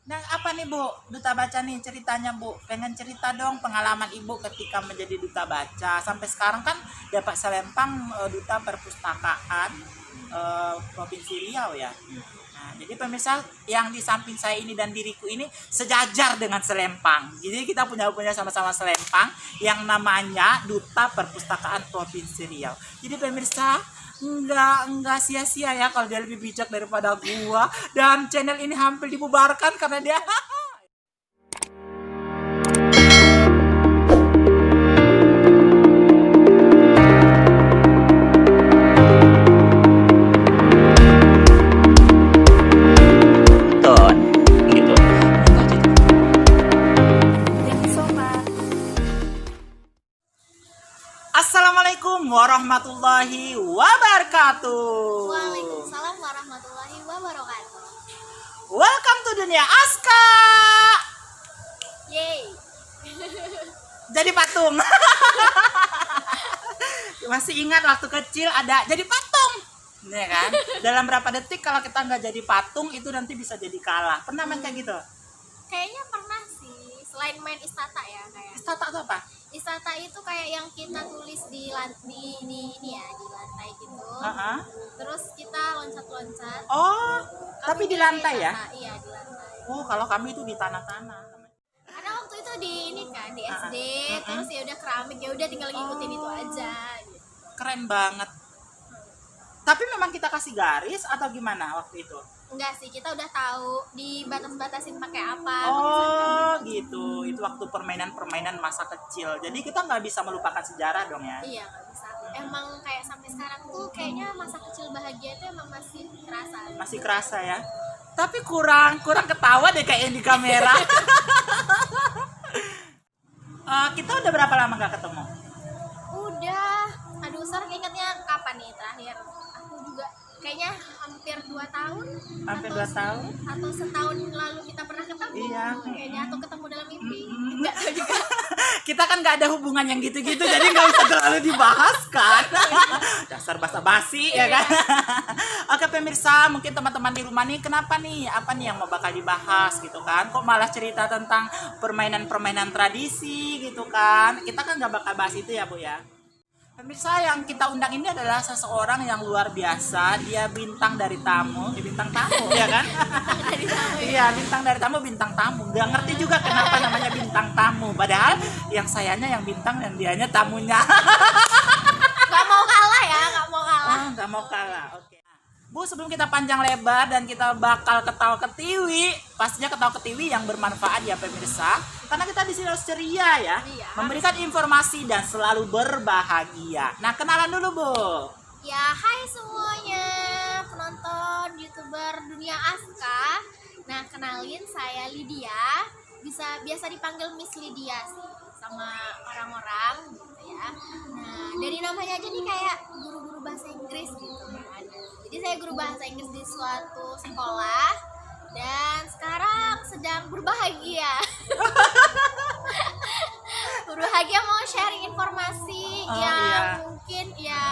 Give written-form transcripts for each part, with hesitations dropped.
Nah, apa nih Bu, duta baca nih ceritanya Bu? Pengen cerita dong pengalaman Ibu ketika menjadi duta baca. Sampai sekarang kan dapat selempang duta perpustakaan Provinsi Riau ya. Nah, jadi pemirsa yang di samping saya ini dan diriku ini sejajar dengan selempang. Jadi kita punya sama-sama selempang yang namanya Duta Perpustakaan Provinsi Riau. Jadi pemirsa enggak sia-sia ya kalau dia lebih bijak daripada gua, dan channel ini hampir dibubarkan karena dia Ton gitu. Assalamualaikum warahmatullahi wabarakatuh. Waalaikumsalam warahmatullahi wabarakatuh. Welcome to dunia Aska. Yeay. Jadi patung. Masih ingat waktu kecil ada jadi patung, ya kan? Dalam berapa detik kalau kita nggak jadi patung itu nanti bisa jadi kalah. Pernah main kayak gitu? Kayaknya pernah sih. Selain main istata ya kayak. Istata itu apa? Istata itu kayak yang kita tulis di ini ya, di lantai gitu. Terus kita loncat-loncat. Oh, tapi di lantai ya? Iya, di lantai. Oh, kalau kami itu di tanah-tanah. Karena waktu itu di ini kan di SD, terus ya udah keramik, ya udah tinggal ngikutin itu aja gitu. Keren banget. Tapi memang kita kasih garis atau gimana waktu itu? Enggak sih, kita udah tahu dibatas-batasin pakai apa. Oh gitu, itu waktu permainan-permainan masa kecil. Jadi kita nggak bisa melupakan sejarah dong ya? Iya, nggak bisa. Emang kayak sampai sekarang tuh kayaknya masa kecil bahagia itu emang masih kerasa. Masih kerasa ya? Tapi kurang ketawa deh kayak yang di kamera. Kita udah berapa lama nggak ketemu? Udah, aduh sekarang ingatnya kapan nih terakhir? Aku juga kayaknya hampir 2 tahun. Hampir atau 2 tahun? Atau setahun lalu kita pernah ketemu. Iya. Kayaknya atau ketemu dalam mimpi. Enggak tahu juga. Kita kan nggak ada hubungan yang gitu-gitu, jadi nggak usah terlalu dibahas kan. Dasar basa-basi ya kan. Oke pemirsa, mungkin teman-teman di rumah nih kenapa nih, apa nih yang mau bakal dibahas gitu kan? Kok malah cerita tentang permainan-permainan tradisi gitu kan? Kita kan nggak bakal bahas itu ya Bu ya. Pemirsa, yang kita undang ini adalah seseorang yang luar biasa. Dia bintang dari tamu, bintang tamu ya kan? Iya, bintang dari tamu, bintang tamu. Gak ngerti juga kenapa namanya bintang tamu. Padahal yang sayanya yang bintang dan dianya tamunya. Gak mau kalah ya, gak mau kalah. Gak mau kalah. Oke. Bu, sebelum kita panjang lebar dan kita bakal ketawa ketiwi, pastinya ketawa ketiwi yang bermanfaat ya pemirsa. Karena kita di sini harus ceria ya, Iya. memberikan informasi dan selalu berbahagia. Nah, kenalan dulu Bu. Ya, hai semuanya penonton YouTuber Dunia Aska. Nah, kenalin saya Lydia. Biasa dipanggil Miss Lydia sih sama orang-orang gitu ya. Nah, dari namanya aja nih kayak guru-guru bahasa Inggris gitu kan. Jadi saya guru bahasa Inggris di suatu sekolah dan sekarang sedang berbahagia. Berbahagia mau sharing informasi yang mungkin ya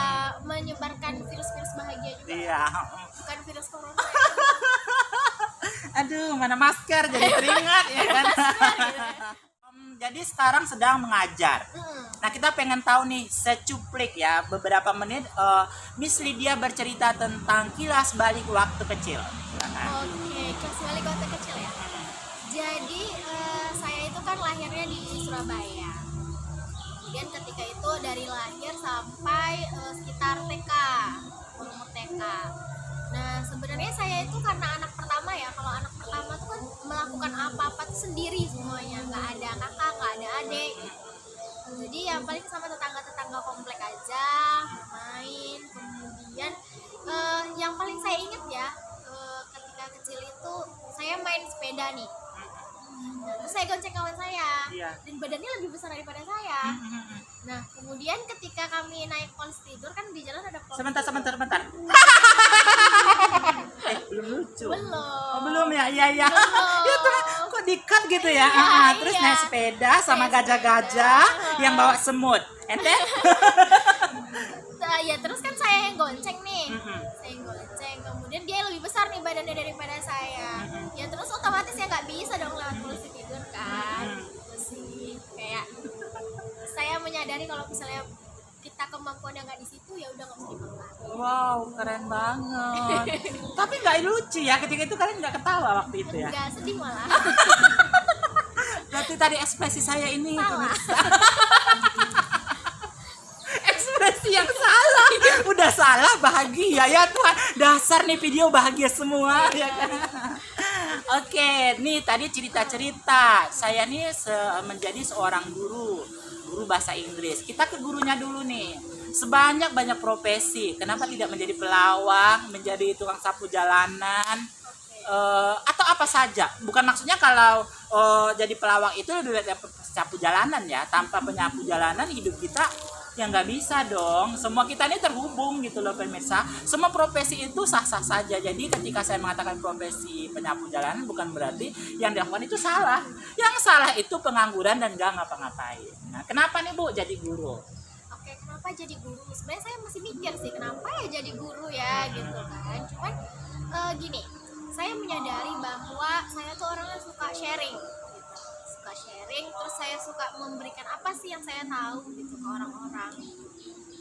menyebarkan virus-virus bahagia juga. Iya. Bukan virus corona. Aduh, mana masker jadi teringat ya kan. Jadi sekarang sedang mengajar. Nah, kita pengen tahu nih secuplik ya, beberapa menit Miss Lydia bercerita tentang kilas balik waktu kecil. Oke, kilas balik waktu kecil ya. Jadi saya itu kan lahirnya di Surabaya. Kemudian ketika itu dari lahir sampai sekitar TK, umur TK. Nah, sebenarnya saya itu karena anak pertama ya. Kalau anak pertama tuh kan melakukan apa-apa tuh sendiri semuanya, nggak ada kakak, nggak ada adik. Jadi ya paling sama tetangga-tetangga komplek aja main. Kemudian yang paling saya ingat ya ketika kecil itu saya main sepeda nih. Nah, terus saya gonceng kawan saya, dan badannya lebih besar daripada saya. Nah, kemudian ketika kami naik polis tidur kan di jalan ada polis. Sebentar. Belum lucu. Belum. Oh, belum ya? Iya. Ya tuh, kok di-cut gitu ya? Terus iya. naik sepeda sama gajah-gajah yang bawa semut. Ente? Ya terus kan saya yang gonceng nih, Mm-mm. saya yang gonceng, kemudian dia lebih besar nih badannya daripada saya. Ya terus otomatis ya nggak bisa dong lewat posisi tidur kan. Gitu sih, kayak saya menyadari kalau misalnya kita kemampuannya nggak di situ ya udah nggak mesti dipakai. Wow, keren banget. Tapi nggak lucu ya ketika itu kalian nggak ketawa waktu itu ya? Enggak, sedih malah. Berarti tadi ekspresi saya ini Salah. pemirsa. Ekspresi yang salah. Udah salah bahagia ya Tuhan. Dasar nih video bahagia semua ya kan. Oke, nih tadi cerita-cerita. Saya nih menjadi seorang guru bahasa Inggris. Kita ke gurunya dulu nih. Sebanyak-banyak profesi, kenapa tidak menjadi pelawak, menjadi tukang sapu jalanan, atau apa saja? Bukan maksudnya kalau jadi pelawak itu udah sapu jalanan ya. Tanpa penyapu jalanan hidup kita ya nggak bisa dong. Semua kita ini terhubung gitu loh pemirsa. Semua profesi itu sah-sah saja. Jadi ketika saya mengatakan profesi penyapu jalanan bukan berarti yang dilakukan itu salah. Yang salah itu pengangguran dan nggak ngapa-ngapain. Nah, kenapa nih Bu jadi guru? Oke, kenapa jadi guru? Sebenarnya saya masih mikir sih kenapa ya jadi guru ya gitu kan. Cuman gini, saya menyadari bahwa saya tuh orangnya suka sharing gitu. Suka sharing, terus saya suka memberikan apa sih yang saya tahu gitu ke orang-orang.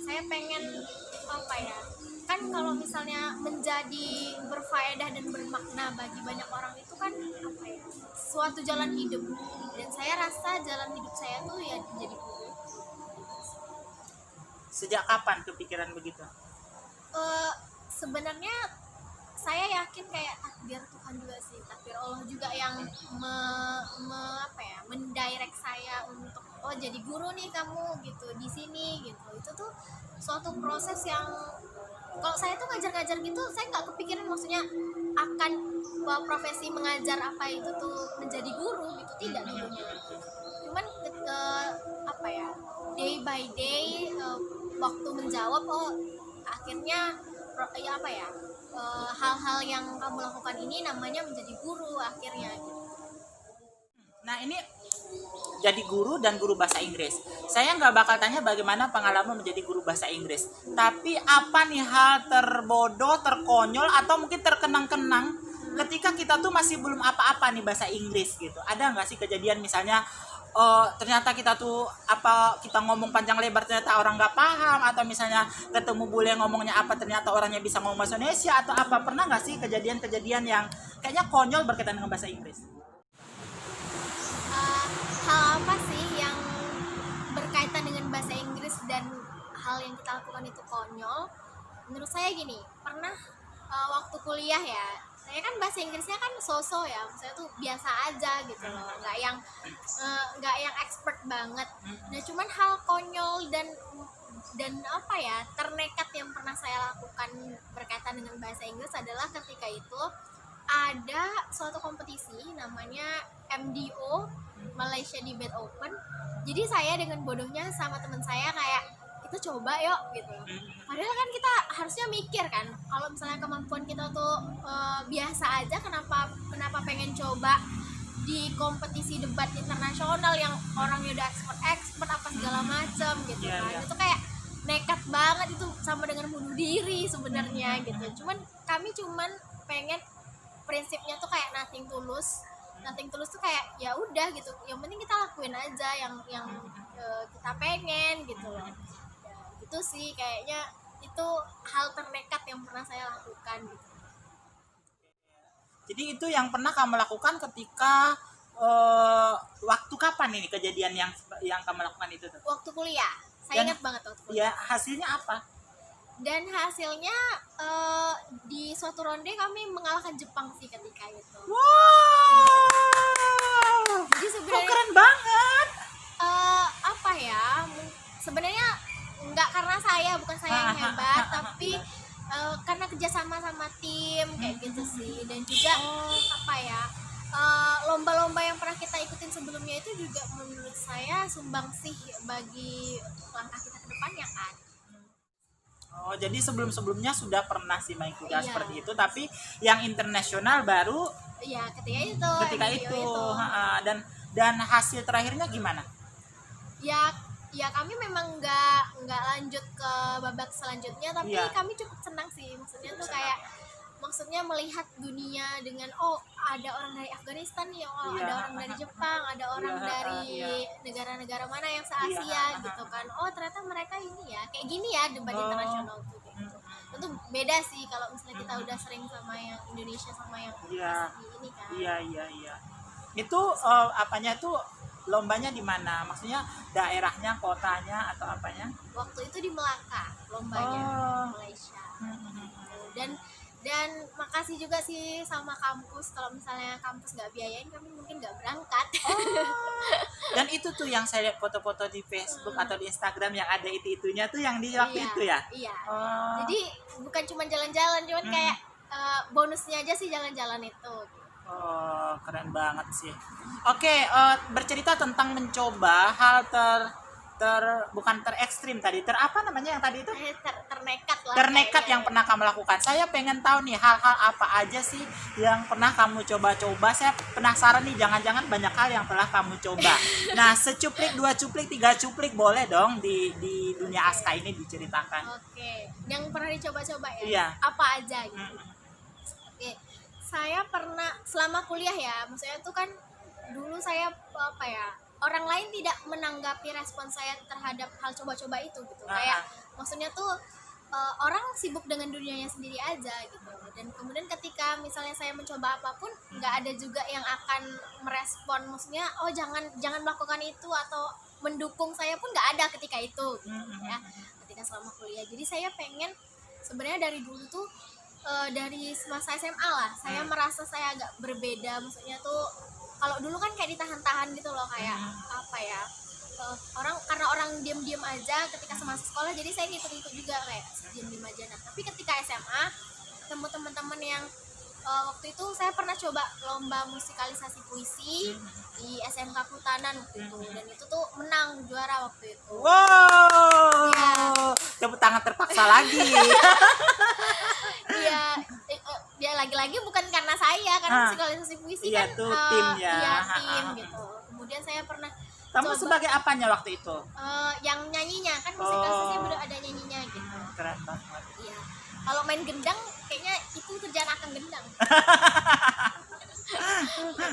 Saya pengen apa ya? Kan kalau misalnya menjadi berfaedah dan bermakna bagi banyak orang itu kan apa ya? Suatu jalan hidup. Dan saya rasa jalan hidup saya tuh ya jadi guru. Sejak kapan kepikiran begitu? Sebenarnya saya yakin kayak takdir Tuhan juga sih, takdir Allah juga yang mendirect saya untuk jadi guru nih kamu gitu di sini gitu. Itu tuh suatu proses yang kalau saya tuh ngajar-ngajar gitu saya nggak kepikiran maksudnya akan profesi mengajar apa itu tuh menjadi guru gitu, tidak dulunya. Cuman day by day waktu menjawab akhirnya hal-hal yang kamu lakukan ini namanya menjadi guru akhirnya gitu. Nah ini jadi guru dan guru bahasa Inggris. Saya nggak bakal tanya bagaimana pengalaman menjadi guru bahasa Inggris. Tapi apa nih hal terbodoh, terkonyol, atau mungkin terkenang-kenang ketika kita tuh masih belum apa-apa nih bahasa Inggris gitu. Ada nggak sih kejadian misalnya ternyata kita tuh kita ngomong panjang lebar ternyata orang nggak paham, atau misalnya ketemu bule ngomongnya apa ternyata orangnya bisa ngomong bahasa Indonesia, atau apa, pernah nggak sih kejadian-kejadian yang kayaknya konyol berkaitan dengan bahasa Inggris? Hal apa sih yang berkaitan dengan bahasa Inggris dan hal yang kita lakukan itu konyol? Menurut saya gini, pernah waktu kuliah ya, saya kan bahasa Inggrisnya kan so-so ya, saya tuh biasa aja gitu loh, nggak yang expert banget. Nah cuman hal konyol dan ternekat yang pernah saya lakukan berkaitan dengan bahasa Inggris adalah ketika itu ada suatu kompetisi namanya MDO, Malaysia Debate Open. Jadi saya dengan bodohnya sama teman saya kayak kita coba yuk gitu. Padahal kan kita harusnya mikir kan kalau misalnya kemampuan kita tuh biasa aja, kenapa pengen coba di kompetisi debat internasional yang orangnya udah expert apa segala macam gitu kan. Itu kayak nekat banget, itu sama dengan bunuh diri sebenarnya gitu. Cuman kami pengen prinsipnya tuh kayak nothing tulus tuh kayak ya udah gitu, yang penting kita lakuin aja yang kita pengen gitu loh. Itu sih kayaknya itu hal ternekat yang pernah saya lakukan gitu. Jadi itu yang pernah kamu lakukan ketika waktu kapan ini kejadian yang kamu lakukan itu tuh? Waktu kuliah, saya ingat banget waktu kuliah. Ya, hasilnya apa? Dan hasilnya di suatu ronde kami mengalahkan Jepang sih ketika itu. Wow. Jadi sebenarnya keren banget. Sebenarnya nggak karena bukan saya yang hebat, tapi karena kerjasama sama tim kayak gitu sih. Dan juga lomba-lomba yang pernah kita ikutin sebelumnya itu juga menurut saya sumbangsih bagi langkah kita ke depannya kan. Oh, jadi sebelumnya sudah pernah sih mengikuti seperti itu, tapi yang internasional baru ketika itu. Dan hasil terakhirnya gimana? Ya Ya kami memang nggak lanjut ke babak selanjutnya, tapi Iya. kami cukup senang sih. Maksudnya tuh kayak maksudnya melihat dunia dengan oh ada orang dari Afghanistan nih, oh Iya. ada orang dari Jepang, ada orang Iya, dari iya. negara-negara mana yang se-Asia Iya. gitu kan. Oh ternyata mereka ini ya kayak gini ya debat Oh. internasional tuh kayak gitu. Tentu beda sih kalau misalnya kita udah sering sama yang Indonesia sama yang Iya. asli ini kan. Iya. Itu apanya tuh lombanya di mana? Maksudnya daerahnya, kotanya atau apanya? Waktu itu di Melaka lombanya, Oh. Malaysia. Dan makasih juga sih sama kampus, kalau misalnya kampus nggak biayain kami mungkin nggak berangkat. Dan itu tuh yang saya lihat foto-foto di Facebook atau di Instagram yang ada itu-itunya tuh yang di waktu Iya, itu ya? iya. Oh. Jadi bukan cuma jalan-jalan, cuman kayak bonusnya aja sih jalan-jalan itu. Oh, keren banget sih. Oke, bercerita tentang mencoba hal bukan terekstrim tadi, apa namanya yang tadi itu? Ternekat lah. Ternekat kayaknya. yang pernah kamu lakukan. Saya pengen tahu nih hal-hal apa aja sih yang pernah kamu coba-coba. Saya penasaran nih, jangan-jangan banyak hal yang telah kamu coba. Nah, secuplik, 2 cuplik, 3 cuplik boleh dong di dunia Aska ini diceritakan. Oke, yang pernah dicoba-coba ya? Iya. Apa aja gitu? Oke, saya pernah selama kuliah ya, maksudnya tuh kan dulu saya apa ya, orang lain tidak menanggapi respon saya terhadap hal coba-coba itu gitu. Kayak maksudnya tuh orang sibuk dengan dunianya sendiri aja gitu. Dan kemudian ketika misalnya saya mencoba apapun, nggak ada juga yang akan merespon, maksudnya oh jangan melakukan itu atau mendukung saya pun nggak ada ketika itu gitu ya. Ketika selama kuliah. Jadi saya pengen sebenarnya dari dulu tuh dari masa SMA lah, saya merasa saya agak berbeda. Maksudnya tuh kalau dulu kan kayak ditahan-tahan gitu loh, kayak apa ya, karena orang diam-diam aja ketika semasa sekolah, jadi saya ngikut-ngikut juga kayak diam-diam aja. Nah tapi ketika SMA ketemu teman-teman yang waktu itu saya pernah coba lomba musikalisasi puisi di SMK Putanan waktu itu, dan itu tuh menang juara waktu itu. Wow. Iya. Tepuk tangan terpaksa lagi. Iya, dia lagi-lagi bukan karena saya, karena musikalisasi puisi Iya, kan tuh tim ya. Iya, tim gitu. Kemudian saya pernah Kamu coba, sebagai apanya waktu itu? yang nyanyinya kan musikalisasi udah ada nyanyinya gitu. Keren banget. Iya. Kalau main gendang kayaknya itu kerjaan akan gendang.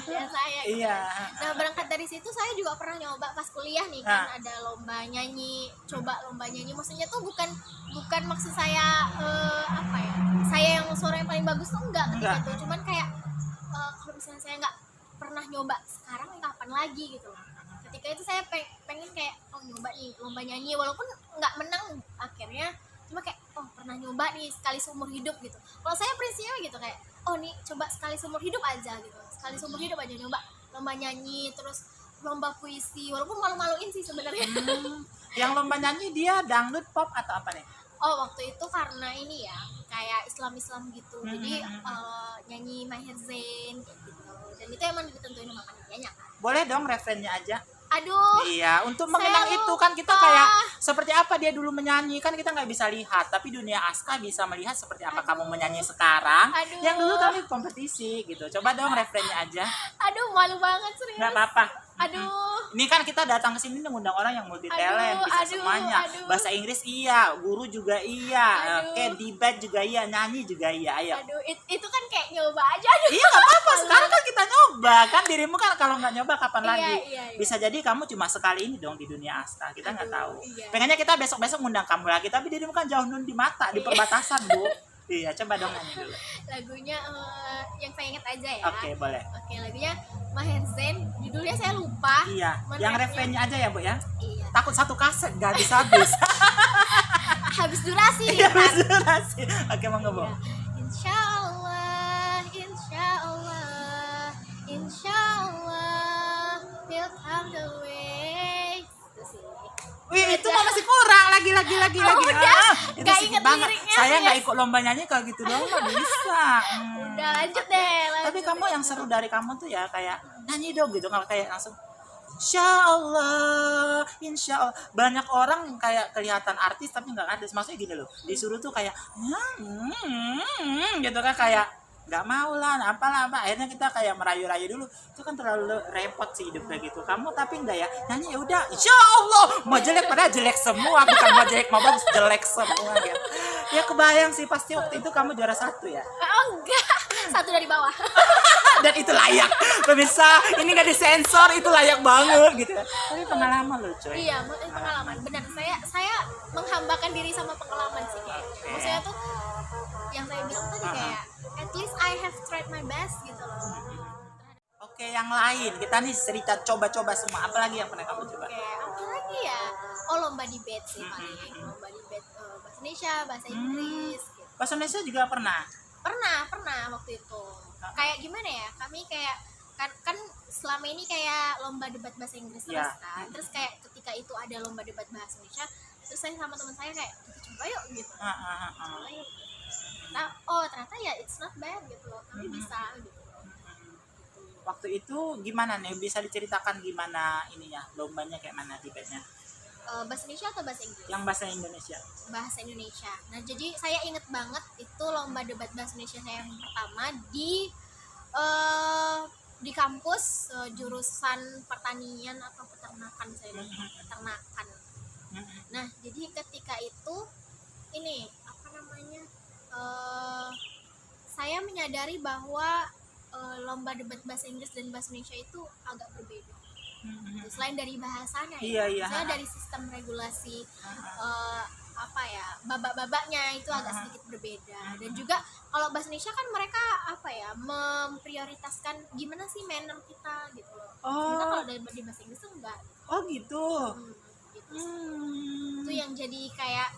Ya saya. Gitu. Iya. Nah berangkat dari situ saya juga pernah nyoba pas kuliah nih kan, ada lomba nyanyi, coba lomba nyanyi. Maksudnya tuh bukan maksud saya apa ya, saya yang suara yang paling bagus tuh enggak ketika itu, cuman kayak kalau misalnya saya nggak pernah nyoba sekarang, kapan lagi gitu loh. Ketika itu saya pengen kayak oh nyoba nih lomba nyanyi, walaupun nggak menang akhirnya, cuma kayak oh pernah nyoba nih sekali seumur hidup gitu. Kalau saya prinsipnya gitu kayak oh nih coba sekali seumur hidup aja gitu, sekali seumur hidup aja nyoba lomba nyanyi, terus lomba puisi, walaupun malu-maluin sih sebenarnya. Yang lomba nyanyi dia dangdut, pop atau apa nih? Oh waktu itu karena ini ya kayak Islam gitu, jadi nyanyi Maher Zain kayak gitu, dan itu emang ditentuin sama panitianya kan. Boleh dong referennya aja. Aduh. Iya, untuk Saya mengenang itu kan kita lupa. kayak seperti apa dia dulu menyanyi kan kita nggak bisa lihat, tapi dunia Aska bisa melihat seperti apa kamu menyanyi sekarang. Aduh. Yang dulu kami kompetisi gitu. Coba dong referennya aja. Aduh malu banget serius. Nggak apa-apa. Aduh. Ini kan kita datang ke sini ngundang orang yang multi talent, bisa semuanya. Bahasa Inggris iya, guru juga iya, oke, debat juga iya, nyanyi juga iya. Ayo. Aduh, itu kan kayak nyoba aja. Aduh. Iya nggak apa-apa. Sekarang kan kita nyoba kan, dirimu kan kalau nggak nyoba kapan Iya, lagi? iya. Bisa jadi kamu cuma sekali ini dong di dunia Aska. Kita nggak tahu. Iya. Pengennya kita besok-besok ngundang kamu lagi, tapi dirimu kan jauh nun di mata, di perbatasan bu. Iya, coba dong nyanyi dulu. Lagunya yang saya ingat aja ya. Oke, boleh. Oke, lagunya Maher Zain, judulnya saya lupa. Iya, Cuman yang refnya- referennya aja ya bu ya. Iya. Takut satu kaset nggak habis-habis. Habis durasi nih. Iya, Ntar. durasi. Oke, monggo bu. Ya. Insyaallah, insyaallah, insyaallah, we'll come the way. Itu sih. Wih, itu mah masih kurang lagi. Udah, Itu nggak sedikit inget banget. liriknya, Saya nggak serius. ikut lomba nyanyi kalau gitu doang nggak bisa. Udah lanjut deh. Tapi kamu yang seru dari kamu tuh ya kayak nyanyi dong gitu, kalau kayak langsung Insya Allah. Banyak orang yang kayak kelihatan artis tapi nggak artis. Maksudnya gini loh, disuruh tuh kayak gitu kan, kayak nggak mau lah, apalah apa, akhirnya kita kayak merayu-rayu dulu. Itu kan terlalu repot sih hidup kayak gitu. Kamu tapi enggak ya, nyanyi ya udah, insya Allah mau jelek padahal jelek semua, bukan mau jelek mau bagus, jelek semua gitu. Ya kebayang sih pasti waktu itu kamu juara 1 ya. Oh enggak, satu dari bawah. Dan itu layak, pemirsa, ini nggak disensor, itu layak banget gitu. Tapi pengalaman loh coy. Iya, pengalaman. Benar, saya menghambakan diri sama pengalaman sih kayak. Maksudnya tuh yang saya bilang tadi kayak at least I have tried my best gitu loh. Oke, yang lain kita nih cerita coba-coba semua. Apalagi yang pernah kamu coba? Oke, apa lagi ya? Oh, lomba debate sih paling. Lomba debate bahasa Indonesia, bahasa Inggris gitu. Bahasa Indonesia juga pernah. Pernah waktu itu. Kayak gimana ya? Kami kayak kan selama ini kayak lomba debat bahasa Inggris terus Ya. kan. Terus kayak ketika itu ada lomba debat bahasa Indonesia, terus saya sama teman saya kayak kita coba yuk gitu. Coba yuk. Nah, oh ternyata ya it's not bad gitu loh. Kami bisa gitu. Waktu itu gimana nih? Bisa diceritakan gimana ininya? Lombanya kayak mana debatnya? Bahasa Indonesia atau bahasa Inggris? Yang bahasa Indonesia. Bahasa Indonesia. Nah, jadi saya inget banget itu lomba debat bahasa Indonesia saya yang pertama di kampus jurusan pertanian atau peternakan saya lupa. Peternakan. Nah, jadi ketika itu ini apa namanya? Saya menyadari bahwa lomba debat bahasa Inggris dan bahasa Indonesia itu agak berbeda. Selain dari bahasanya Iya, iya. saya dari sistem regulasi apa ya babak-babaknya itu agak sedikit berbeda. Dan juga kalau bahasa Indonesia kan mereka apa ya memprioritaskan gimana sih manner kita gitu loh. Sementara kalau di bahasa Inggris tuh enggak. Oh gitu. Gitu. Itu yang jadi kayak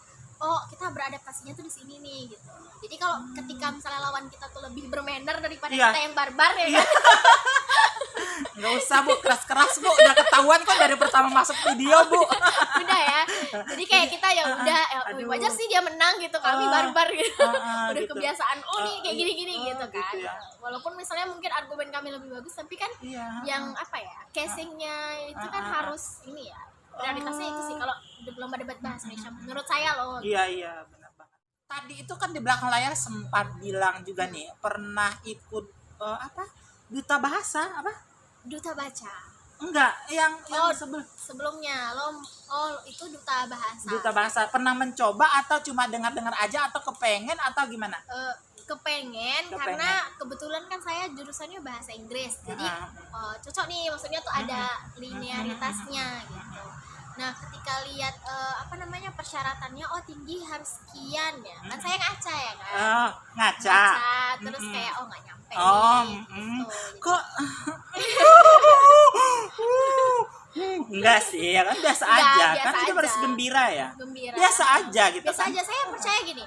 oh kita beradaptasinya tuh di sini nih gitu. Jadi kalau ketika misalnya lawan kita tuh lebih bermanner daripada Iya. kita yang barbar ya kan. Nggak usah Bu, keras-keras Bu, udah ketahuan kok dari pertama masuk video Bu. Udah ya, jadi kayak kita ya udah Aduh. wajar sih dia menang gitu, kami barbar gitu. Udah gitu. kebiasaan nih kayak gini-gini gitu kan. gitu ya. Walaupun misalnya mungkin argumen kami lebih bagus, tapi kan Iya. yang apa ya casingnya itu kan harus ini ya prioritasnya itu sih kalau lomba debat bahasa Indonesia menurut saya loh. Iya, benar banget. Tadi itu kan di belakang layar sempat bilang juga nih, pernah ikut apa? Duta bahasa apa? Duta baca. Enggak, yang Sebelumnya itu duta bahasa. duta bahasa pernah mencoba atau cuma dengar-dengar aja atau kepengen atau gimana? Kepengen karena kebetulan kan saya jurusannya bahasa Inggris jadi cocok nih maksudnya tuh ada linearitasnya gitu. Nah ketika lihat apa namanya persyaratannya tinggi harus sekian ya kan saya ngaca ya kan Ngaca. terus kayak nggak nyampe gitu. Kok enggak sih ya kan biasa Enggak, aja biasa kan kita aja. harus gembira ya. Gembira. Biasa aja gitu Biasa kan. aja saya percaya gini.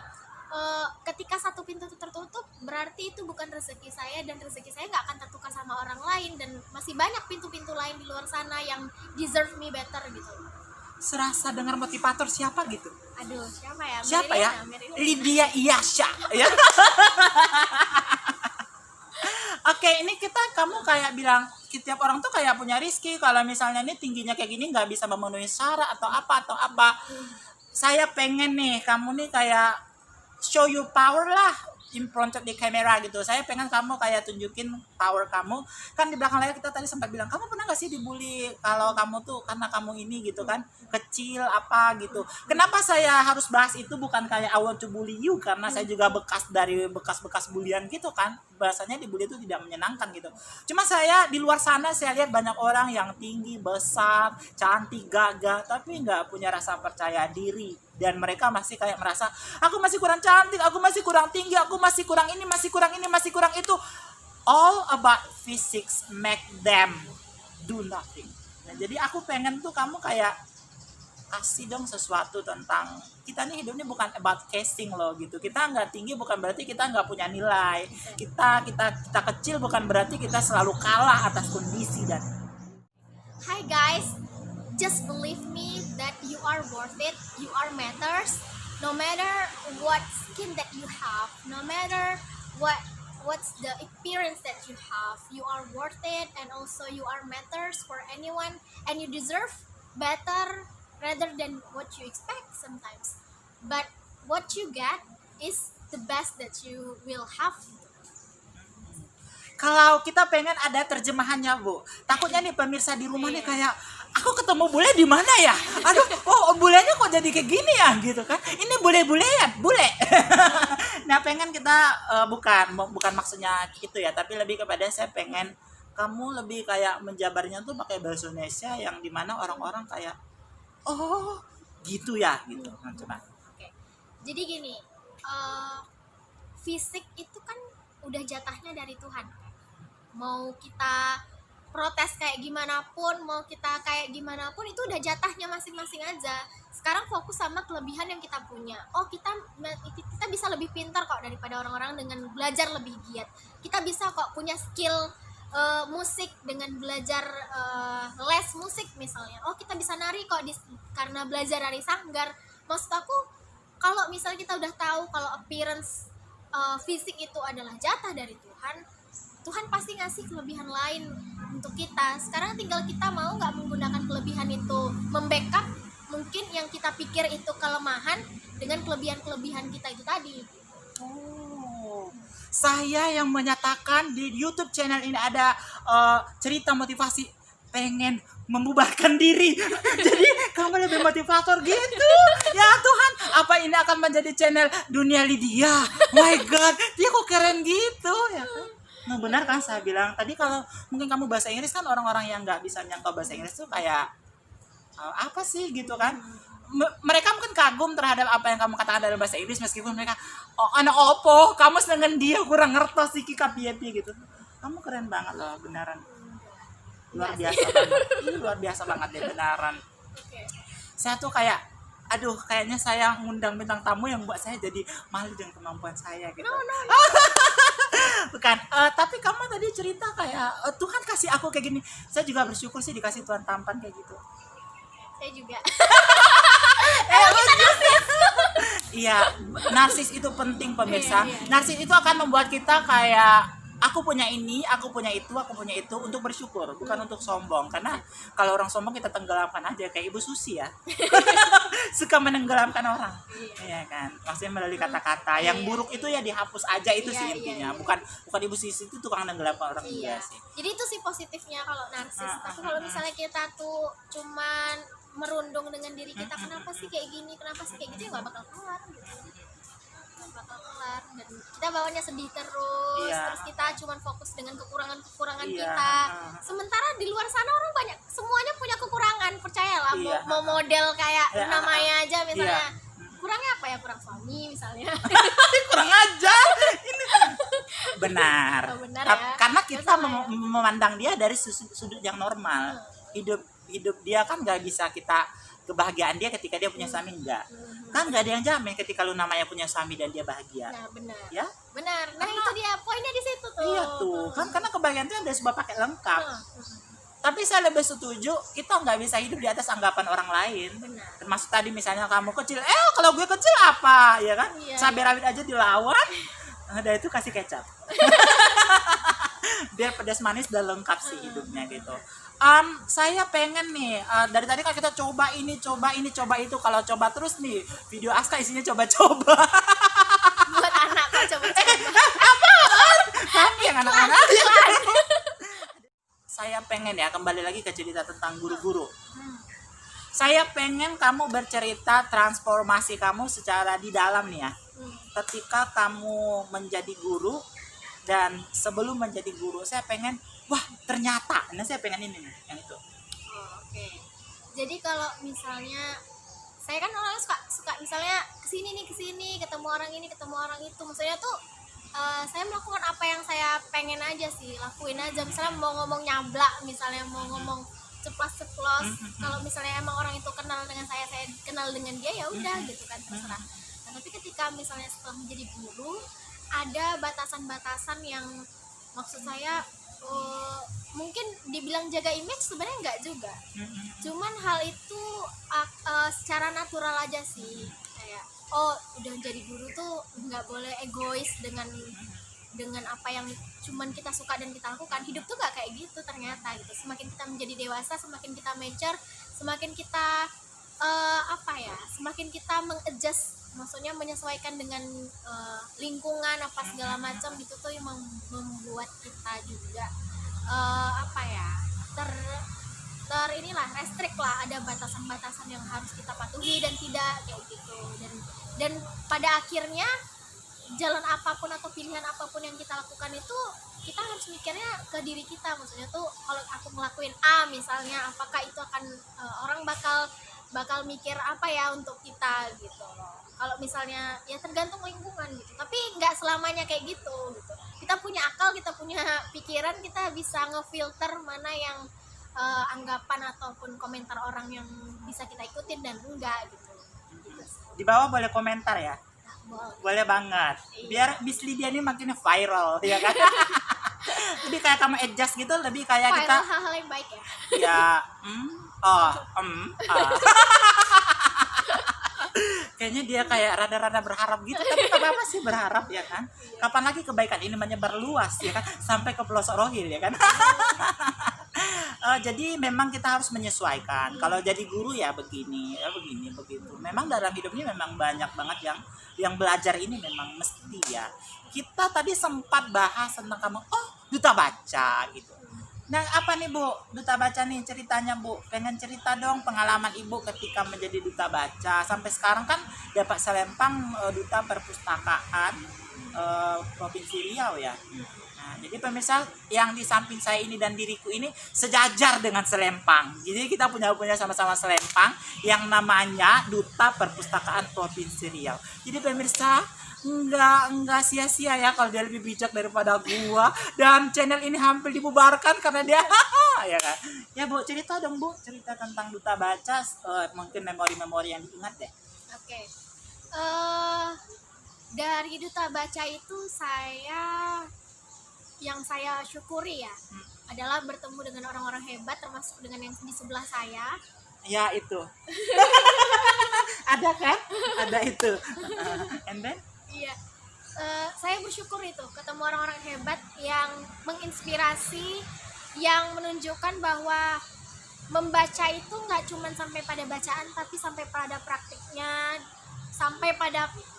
Ketika satu pintu itu tertutup berarti itu bukan rezeki saya dan rezeki saya nggak akan tertukar sama orang lain dan masih banyak pintu-pintu lain di luar sana yang deserve me better gitu. Serasa dengar motivator siapa gitu. Aduh siapa ya? Siapa ya? Meriana. Lydia Iyasha ya. Oke, ini kamu kayak bilang setiap orang tuh kayak punya rezeki. Kalau misalnya ini tingginya kayak gini nggak bisa memenuhi syarat atau apa. Saya pengen nih kamu nih kayak show you power lah in front of the camera gitu. Saya pengen kamu kayak tunjukin power kamu. Kan di belakang layar kita tadi sempat bilang, kamu pernah gak sih dibully kalau kamu tuh karena kamu ini gitu kan, kecil apa gitu. Kenapa saya harus bahas itu bukan kayak I want to bully you, karena saya juga bekas bulian gitu kan. Bahasanya dibully itu tidak menyenangkan gitu. Cuma saya di luar sana saya lihat banyak orang yang tinggi, besar, cantik, gagah, tapi nggak punya rasa percaya diri. Dan mereka masih kayak merasa aku masih kurang cantik, aku masih kurang tinggi, aku masih kurang ini, masih kurang itu. All about physics make them do nothing. Nah, jadi aku pengen tuh kamu kayak kasih dong sesuatu tentang kita nih hidupnya bukan about casing loh gitu. Kita nggak tinggi bukan berarti kita nggak punya nilai. Kita kecil bukan berarti kita selalu kalah atas kondisi dan. Hi guys, just believe me that you are worth it, you are matters, no matter what skin that you have, no matter what's the experience that you are worth it, and also you are matters for anyone, and you deserve better rather than what you expect sometimes. But what you get is the best that you will have. kalau kita pengen ada terjemahannya Bu, takutnya nih pemirsa di rumah nih kayak aku ketemu bule di mana ya? Aduh, oh bulenya kok jadi kayak gini ya gitu kan? Ini bule-bulean, bule. Nah pengen kita bukan maksudnya gitu ya, tapi lebih kepada saya pengen kamu lebih kayak menjabarnya tuh pakai bahasa Indonesia yang dimana orang-orang kayak oh gitu ya gitu. Nah, coba. Oke. Jadi gini, fisik itu kan udah jatahnya dari Tuhan. Mau kita protes kayak gimana pun, mau kita kayak gimana pun, itu udah jatahnya masing-masing aja. Sekarang fokus sama kelebihan yang kita punya. Oh, kita bisa lebih pintar kok daripada orang-orang dengan belajar lebih giat. Kita bisa kok punya skill musik dengan belajar les musik misalnya. Oh, kita bisa nari kok karena belajar dari sanggar. Maksud aku, kalau misalnya kita udah tahu kalau appearance fisik itu adalah jatah dari Tuhan, Tuhan pasti ngasih kelebihan lain untuk kita. Sekarang tinggal kita mau nggak menggunakan kelebihan itu, membackup mungkin yang kita pikir itu kelemahan dengan kelebihan-kelebihan kita itu tadi. Oh, saya yang menyatakan di YouTube channel ini ada cerita motivasi pengen membubarkan diri. Jadi kamu lebih motivator gitu. Ya Tuhan, apa ini akan menjadi channel Dunia Lydia? My God, dia kok keren gitu ya kan? Nah benar kan saya bilang tadi, kalau mungkin kamu bahasa Inggris kan orang-orang yang nggak bisa nyangka bahasa Inggris tuh kayak apa sih gitu kan. Mereka mungkin kagum terhadap apa yang kamu katakan dalam bahasa Inggris, meskipun mereka anak opo kamu senengan dia kurang ngertos sih kapieti gitu. Kamu keren banget loh beneran, luar biasa banget. Ini luar biasa banget deh beneran. Saya tuh kayak aduh, kayaknya saya ngundang bintang tamu yang buat saya jadi malu dengan kemampuan saya gitu. No. Bukan, tapi kamu tadi cerita kayak Tuhan kasih aku kayak gini. Saya juga bersyukur sih dikasih Tuhan tampan kayak gitu. Saya juga. Iya, narsis itu penting pemirsa. Iya. Narsis itu akan membuat kita kayak aku punya ini, aku punya itu untuk bersyukur, bukan untuk sombong. Karena kalau orang sombong kita tenggelamkan aja kayak Ibu Susi ya. Suka menenggelamkan orang. Iya kan? Maksudnya melalui kata-kata yang buruk itu ya dihapus aja, itu sih intinya. Bukan Ibu Susi itu tukang nenggelamkan orang juga sih. Jadi itu sih positifnya kalau narsis. Tapi kalau misalnya kita tuh cuman merundung dengan diri kita, kenapa sih kayak gini, kenapa sih kayak gitu, ya nggak bakal kelar gitu. Nggak bakal kelar, dan kita bawanya sedih terus. Terus kita cuman fokus dengan kekurangan kita. Sementara di luar sana orang banyak, semuanya punya kekurangan, percayalah. Mau model kayak namanya aja misalnya, kurangnya apa ya, kurang suami misalnya. Kurang aja ini. Benar ya? Karena kita memandang dia dari sudut yang normal. Hidup dia kan nggak bisa kita, kebahagiaan dia ketika dia punya suami enggak. Kan nggak ada yang jamin ketika lu namanya punya suami dan dia bahagia. Nah, benar. Ya? Benar. Nah, itu dia poinnya di situ tuh. Iya tuh. Kan karena kebahagiaan itu ada sebuah paket lengkap. Tapi saya lebih setuju, kita nggak bisa hidup di atas anggapan orang lain. Benar. Termasuk tadi misalnya kamu kecil, kalau gue kecil apa, ya kan? Cabai rawit aja dilawan, udah itu kasih kecap. Biar pedas manis udah lengkap sih hidupnya gitu. Saya pengen nih, dari tadi kan kita coba ini, coba itu. Kalau coba terus nih, video Aska isinya coba-coba. Buat anak kok coba-coba. Apaan? Kami yang anak-anak. Saya pengen ya, kembali lagi ke cerita tentang guru-guru. Saya pengen kamu bercerita transformasi kamu secara di dalam nih ya. Ketika kamu menjadi guru dan sebelum menjadi guru, saya pengen, wah ternyata, nah saya pengen ini nih, yang itu. Oke. Jadi kalau misalnya saya kan orangnya suka misalnya kesini ketemu orang ini ketemu orang itu, maksudnya tuh saya melakukan apa yang saya pengen aja sih, lakuin aja. Misalnya mau ngomong nyablak, misalnya mau ngomong ceplos-ceplos, kalau misalnya emang orang itu kenal dengan saya kenal dengan dia, ya udah gitu kan, terserah. Nah, tapi ketika misalnya setelah menjadi guru, ada batasan-batasan yang maksud saya mungkin dibilang jaga image, sebenarnya enggak juga. Cuman hal itu secara natural aja sih, kayak udah jadi guru tuh nggak boleh egois dengan apa yang cuman kita suka dan kita lakukan. Hidup tuh nggak kayak gitu ternyata gitu. Semakin kita menjadi dewasa, semakin kita mature, semakin kita semakin kita mengadjust maksudnya menyesuaikan dengan lingkungan apa segala macam itu tuh yang membuat kita juga apa ya ter inilah restrik lah, ada batasan-batasan yang harus kita patuhi dan tidak kayak gitu. Dan pada akhirnya jalan apapun atau pilihan apapun yang kita lakukan itu kita harus mikirnya ke diri kita, maksudnya tuh kalau aku ngelakuin A misalnya, apakah itu akan orang bakal mikir apa ya untuk kita gitu loh. Kalau misalnya ya tergantung lingkungan gitu, tapi nggak selamanya kayak gitu. Kita punya akal, kita punya pikiran, kita bisa ngefilter mana yang anggapan ataupun komentar orang yang bisa kita ikutin dan enggak gitu. Di bawah boleh komentar ya. Boleh banget. Iya. Biar Miss Lydia ini makin viral ya kan. Lebih kayak kamu adjust gitu, lebih kayak Viral kita hal-hal yang baik ya. ya kayaknya dia kayak rada-rada berharap gitu, tapi nggak apa-apa sih berharap ya kan. Kapan lagi kebaikan ini menyebar luas ya kan, sampai ke pelosok rohil ya kan. Jadi memang kita harus menyesuaikan. Kalau jadi guru ya begini begitu. Memang dalam hidup ini memang banyak banget yang belajar ini memang mesti ya. Kita tadi sempat bahas tentang kamu, duta baca gitu. Nah apa nih Bu, duta baca nih ceritanya Bu, pengen cerita dong pengalaman Ibu ketika menjadi duta baca. Sampai sekarang kan dapat selempang duta perpustakaan Provinsi Riau ya. Nah, jadi pemirsa yang di samping saya ini dan diriku ini sejajar dengan selempang. Jadi kita punya sama-sama selempang yang namanya Duta Perpustakaan Provinsi Riau. Jadi pemirsa enggak sia-sia ya kalau dia lebih bijak daripada gua, dan channel ini hampir dibubarkan karena dia ya kan. Ya Bu, cerita dong Bu, cerita tentang duta baca, mungkin memori-memori yang diingat deh. Oke. Dari duta baca itu yang saya syukuri ya adalah bertemu dengan orang-orang hebat, termasuk dengan yang di sebelah saya. Ya itu. Ada kan? Ada itu. And then? Iya, saya bersyukur itu ketemu orang-orang hebat yang menginspirasi, yang menunjukkan bahwa membaca itu nggak cuma sampai pada bacaan, tapi sampai pada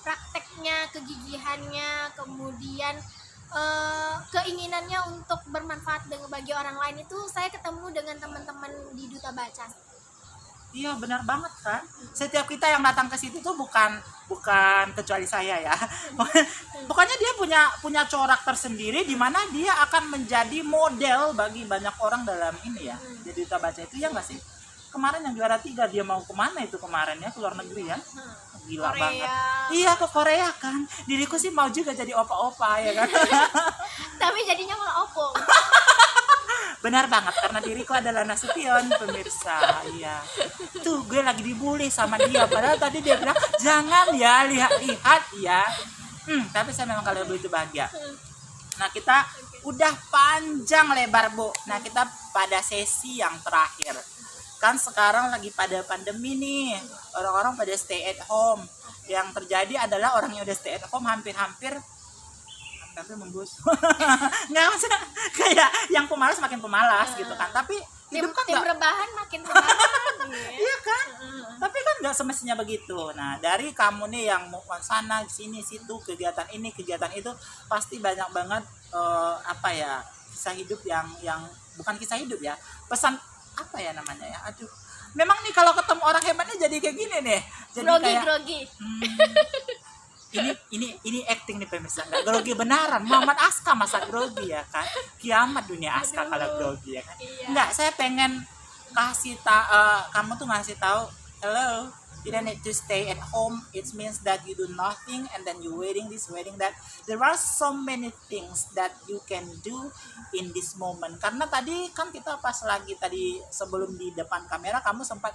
prakteknya, kegigihannya, kemudian keinginannya untuk bermanfaat bagi orang lain. Itu saya ketemu dengan teman-teman di Duta Baca. Iya benar banget kan. Setiap kita yang datang ke situ tuh bukan kecuali saya ya. Pokoknya dia punya corak tersendiri di mana dia akan menjadi model bagi banyak orang dalam ini ya. Jadi Duta Baca itu ya nggak sih? Kemarin yang juara 3 dia mau kemana itu kemarin ya, ke luar negeri ya. Gila Korea. banget. Iya ke Korea kan. Diriku sih mau juga jadi opa-opa ya kan. Tapi jadinya malah opung. Benar banget, karena diriku adalah Nasution, pemirsa. Iya. Tuh gue lagi dibully sama dia, padahal tadi dia bilang jangan ya lihat ya. Tapi saya memang kalau begitu bahagia. Nah kita udah panjang lebar Bu. Nah kita pada sesi yang terakhir. Kan sekarang lagi pada pandemi nih, orang-orang pada stay at home. Yang terjadi adalah orang yang udah stay at home hampir membusuk. Nggak maksudnya kayak yang pemalas makin pemalas gitu kan. Tapi hidup kan tim rebahan makin rebahan. iya kan. Tapi kan nggak semestinya begitu. Nah dari kamu nih yang mau sana sini situ kegiatan ini kegiatan itu pasti banyak banget apa ya kisah hidup yang bukan kisah hidup ya, pesan apa ya namanya ya. Aduh. Memang nih kalau ketemu orang hebatnya jadi kayak gini nih. Jadi grogi. Ini acting nih pemirsa, nggak grogi benaran. Muhammad Aska masa grogi ya kan, kiamat dunia Aska kalau grogi ya kan. Iya. Nggak, saya pengen kasih kamu tuh ngasih tahu, hello, you don't need to stay at home. It means that you do nothing and then you waiting this waiting that. There are so many things that you can do in this moment. Karena tadi kan kita pas lagi tadi sebelum di depan kamera kamu sempat,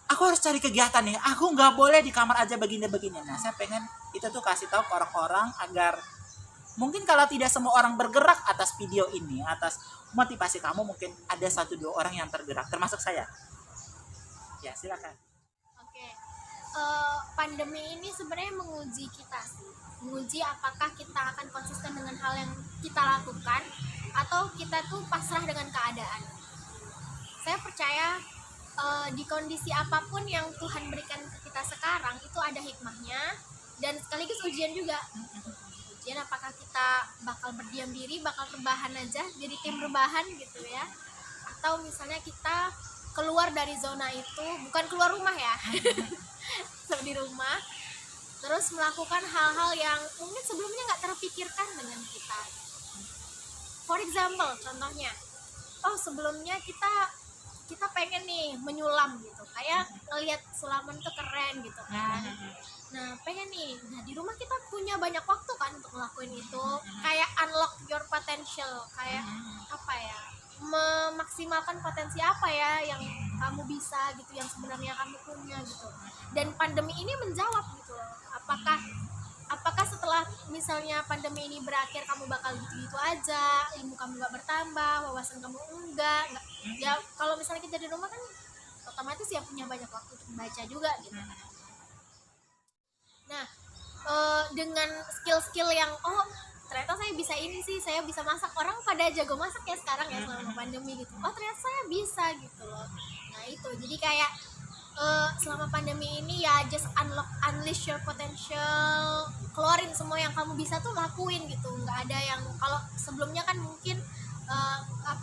aku harus cari kegiatan nih, aku nggak boleh di kamar aja begini-begini. Nah saya pengen itu tuh kasih tahu ke orang-orang agar mungkin kalau tidak semua orang bergerak atas video ini, atas motivasi kamu, mungkin ada 1-2 orang yang tergerak, termasuk saya. Ya silakan. Oke. Pandemi ini sebenarnya menguji kita sih, menguji apakah kita akan konsisten dengan hal yang kita lakukan atau kita tuh pasrah dengan keadaan. Saya percaya di kondisi apapun yang Tuhan berikan ke kita sekarang itu ada hikmahnya dan sekaligus ujian juga. Ujian apakah kita bakal berdiam diri, bakal rebahan aja jadi tim rebahan gitu ya, atau misalnya kita keluar dari zona itu, bukan keluar rumah ya, tetap di rumah, terus melakukan hal-hal yang mungkin sebelumnya nggak terpikirkan dengan kita. For example, contohnya, sebelumnya kita pengen nih menyulam gitu, kayak ngelihat sulaman tuh keren gitu kan. Nah pengen nih, di rumah kita punya banyak waktu kan untuk ngelakuin itu, kayak unlock your potential, kayak apa ya, memaksimalkan potensi apa ya yang kamu bisa gitu, yang sebenarnya kamu punya gitu. Dan pandemi ini menjawab gitu loh, apakah setelah misalnya pandemi ini berakhir kamu bakal gitu-gitu aja, ilmu kamu gak bertambah, wawasan kamu enggak. Ya kalau misalnya kita di rumah kan otomatis ya punya banyak waktu untuk baca juga gitu. Nah dengan skill-skill yang ternyata saya bisa ini sih, saya bisa masak, orang pada jago masak ya sekarang ya selama pandemi gitu, ternyata saya bisa gitu loh. Nah itu jadi kayak selama pandemi ini ya just unleash your potential, keluarin semua yang kamu bisa tuh, lakuin gitu. Nggak ada yang, kalau sebelumnya kan mungkin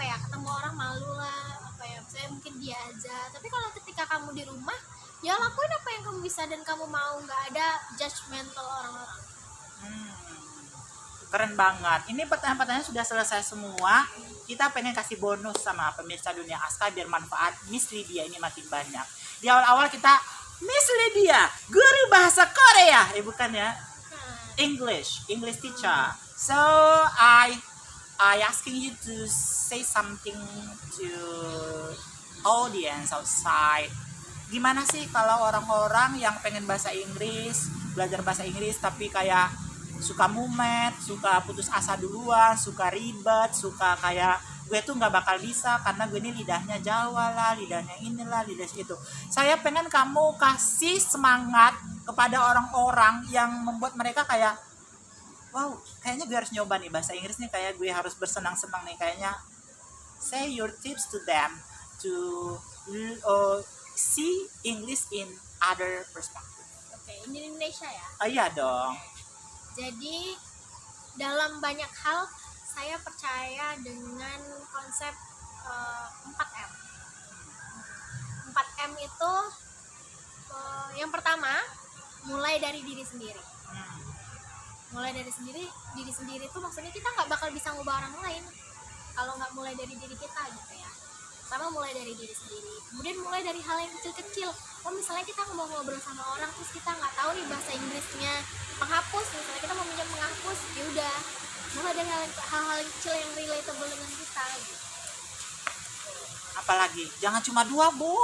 ketemu orang malu lah, saya mungkin dia aja, tapi kalau ketika kamu di rumah ya lakuin apa yang kamu bisa dan kamu mau, nggak ada judgmental orang-orang. Keren banget. Ini pertanyaan-pertanyaan sudah selesai semua. Kita pengen kasih bonus sama pemirsa Dunia Aska biar manfaat Miss Lydia ini makin banyak. Di awal-awal kita, Miss Lydia, guru bahasa Korea. Bukan ya? English teacher. So I asking you to say something to audience outside. Gimana sih kalau orang-orang yang pengen bahasa Inggris, belajar bahasa Inggris tapi kayak suka mumet, suka putus asa duluan, suka ribet, suka kayak gue tuh nggak bakal bisa karena gue ini lidahnya Jawa lah, lidahnya inilah, lidah itu. Saya pengen kamu kasih semangat kepada orang-orang yang membuat mereka kayak, wow, kayaknya gue harus nyoba nih bahasa Inggris nih, kayak gue harus bersenang-senang nih, kayaknya. Say your tips to them to see English in other perspective. Oke, ini Indonesia ya? Iya dong. Jadi dalam banyak hal saya percaya dengan konsep 4M. 4M itu yang pertama, mulai dari diri sendiri. Mulai dari diri sendiri itu maksudnya kita nggak bakal bisa ngubah orang lain kalau nggak mulai dari diri kita gitu ya. Pertama mulai dari diri sendiri, kemudian mulai dari hal yang kecil-kecil. Misalnya kita mau ngobrol sama orang terus kita nggak tahu nih bahasa Inggrisnya, penghapus misalnya, kita mau minjem penghapus, ya udah mulai dari hal-hal kecil yang relatable dengan kita gitu. Apalagi jangan cuma 2, Bu.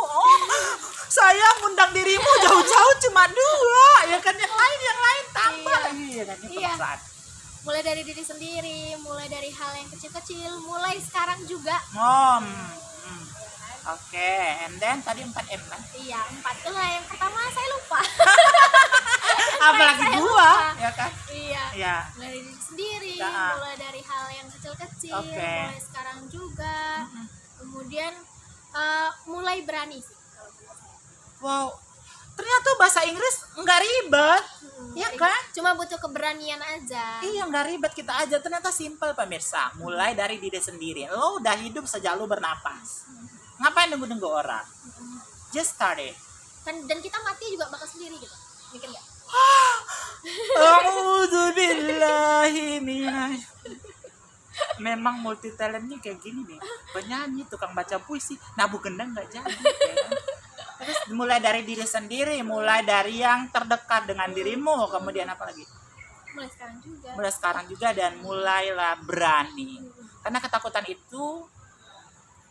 Saya ngundang dirimu jauh-jauh cuma 2, ya kan, yang lain tambah. Iya kan, ini perasaan. Mulai dari diri sendiri, mulai dari hal yang kecil-kecil, mulai sekarang juga. Oke, and then tadi 4M kan? Iya, 4 itu lah. Yang pertama saya lupa. Apalagi 2, ya kan? Iya. Mulai dari diri sendiri, mulai dari hal yang kecil-kecil, mulai sekarang juga. Kemudian mulai berani sih. Wow, ternyata bahasa Inggris nggak ribet, ya kan? Cuma butuh keberanian aja. Iya, nggak ribet, kita aja. Ternyata simple pemirsa. Mulai dari diri sendiri. Lo udah hidup sejak lo bernapas. Ngapain nunggu-nunggu orang? Just start it. Dan kita mati juga bakal sendiri gitu. Mikir nggak? A'udzubillahi minasy. Memang multi talentnya kayak gini nih. Penyanyi, tukang baca puisi, nabuh gendang nggak jadi. Ya. Terus mulai dari diri sendiri, mulai dari yang terdekat dengan dirimu, kemudian apa lagi? Mulai sekarang juga dan mulailah berani. Karena ketakutan itu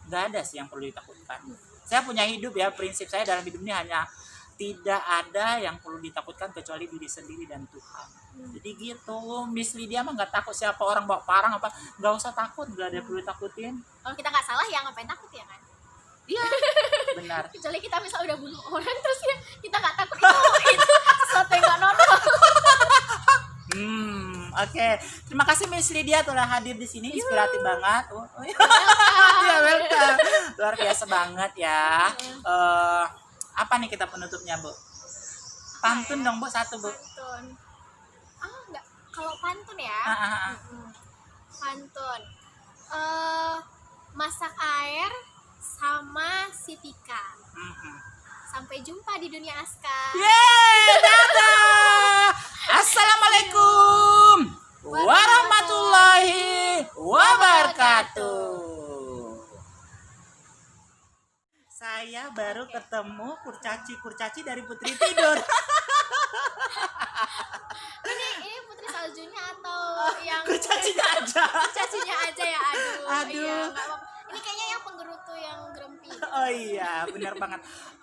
nggak ada sih yang perlu ditakutkan. Saya punya hidup ya, prinsip saya dalam hidup ini hanya tidak ada yang perlu ditakutkan kecuali diri sendiri dan Tuhan. Jadi gitu, Miss Lydia mah nggak takut siapa orang bawa parang apa, nggak usah takut, nggak ada yang perlu ditakutin. Kalau kita nggak salah ya ngapain takut ya kan? Iya, benar. Kecuali kita misal udah bunuh orang terus ya kita nggak takut, itu sesuatu yang nggak normal. Oke, terima kasih Miss Lydia telah hadir di sini, inspiratif banget. Ya, welcome. Luar biasa banget ya. Apa nih kita penutupnya, Bu? Pantun dong, Bu, satu, Bu. Pantun. Enggak. Kalau pantun ya. Pantun. Masak air sama si Tika. Sampai jumpa di dunia Aska. Yeay, dadah. Assalamualaikum warahmatullahi wabarakatuh. Saya baru ketemu kurcaci dari Putri Tidur. Ini Putri Saljunya atau yang Kurcacinya aja. cacinya aja ya? Aduh. Aduh. Iya, nggak apa-apa. Ini kayaknya yang penggerutu yang grempi. Oh iya, benar banget.